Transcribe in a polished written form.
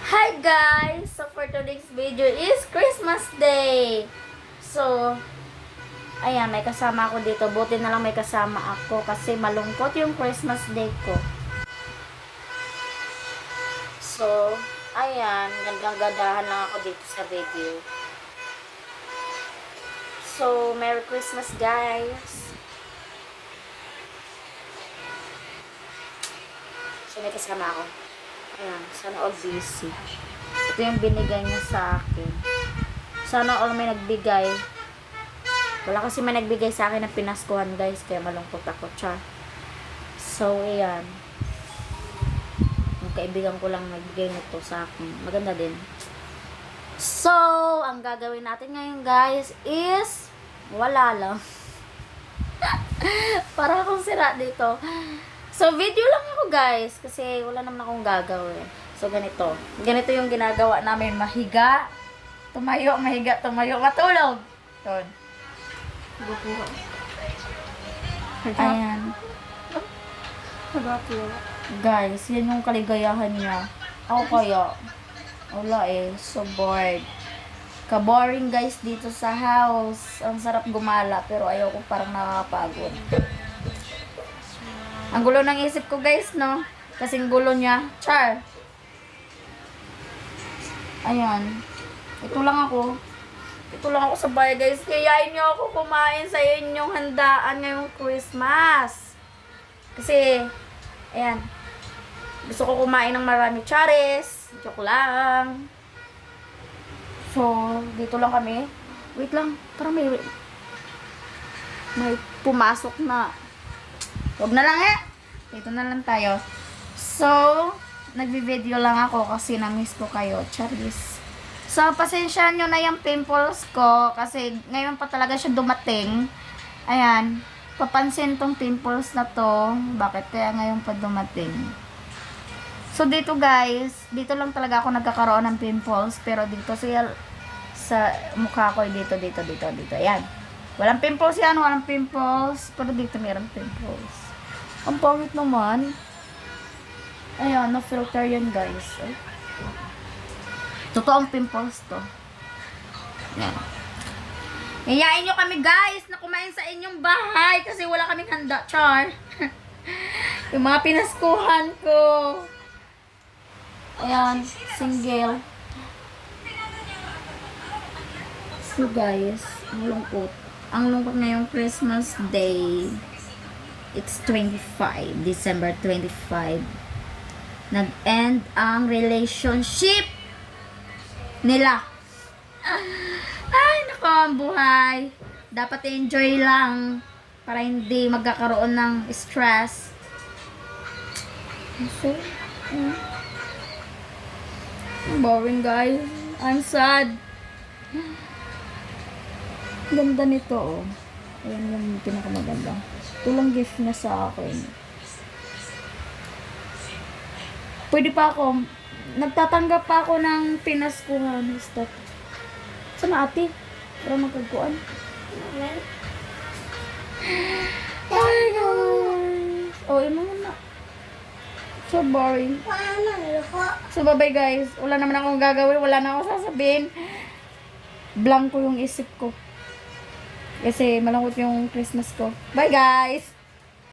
Hi guys! So for today's video is Christmas Day. So, ayan, may kasama ako dito. Buti na lang may kasama ako kasi malungkot yung Christmas Day ko. So, ayan, gandang-gandahan lang ako dito sa video. So, Merry Christmas guys! So, may kasama ako. Ayan, sana all busy. Ito yung binigay niya sa akin. Sana all may nagbigay. Wala kasi may nagbigay sa akin ng pinaskuhan guys, kaya malungkot ako. Char. So, ayan. Yung kaibigan ko lang nagbigay nito sa akin. Maganda din. So, ang gagawin natin ngayon guys is wala lang. Para akong sira dito. So, video lang ako guys. Kasi wala naman akong gagawin. So, ganito. Ganito yung ginagawa namin. Mahiga. Tumayo, mahiga, tumayo. Matulog. Yun. Ayan. Guys, yan yung kaligayahan niya. Ako kaya. Wala eh. So bored. Ka-boring guys dito sa house. Ang sarap gumala. Pero ayaw ko parang nakakapagod. Ang gulo ng isip ko guys, no? Kasing gulo niya. Char. Ayan. Ito lang ako. Ito lang ako sa bahay guys. Kayain niyo ako kumain sa inyong handaan ngayong Christmas. Kasi, ayan. Gusto ko kumain ng marami chares. Joke lang. So, dito lang kami. Wait lang. Parang may pumasok na. Huwag na lang eh. Dito na lang tayo. So, nagbi-video lang ako kasi na-miss ko kayo. Charis. So, pasensya nyo na yung pimples ko kasi ngayon pa talaga siya dumating. Ayan. Papansin tong pimples na to. Bakit kaya ngayon pa dumating? So, dito guys, dito lang talaga ako nagkakaroon ng pimples. Pero dito sa mukha ko, dito. Ayan. Walang pimples yan, walang pimples. Pero dito mayroong pimples. Ang pangit naman. Ayan, na-filter yan guys. Ay. Totoong pimples to. Ayan. Iyain nyo kami guys na kumain sa inyong bahay kasi wala kaming handa, char. Yung mga pinaskuhan ko. Ayan, single. So guys, ang lungkot. Ang lungkot ngayong Christmas Day. It's 25, December 25. Nag-end ang relationship nila. Ay, naku, ang buhay. Dapat enjoy lang para hindi magkakaroon ng stress. So, boring guys. I'm sad. Ganda nito, oh. Ayan yung pinakamaganda. Ito lang gift niya sa akin. Pwede pa ako. Nagtatanggap pa ako ng pinaskuhan. Stop. Sana ate? Para magkagkuhan. Ay, guys. Oh, imo na. So boring. So, bye-bye guys. Wala naman akong gagawin. Wala na akong sasabihin. Blanco yung isip ko. Kasi malungkot yung Christmas ko. Bye guys!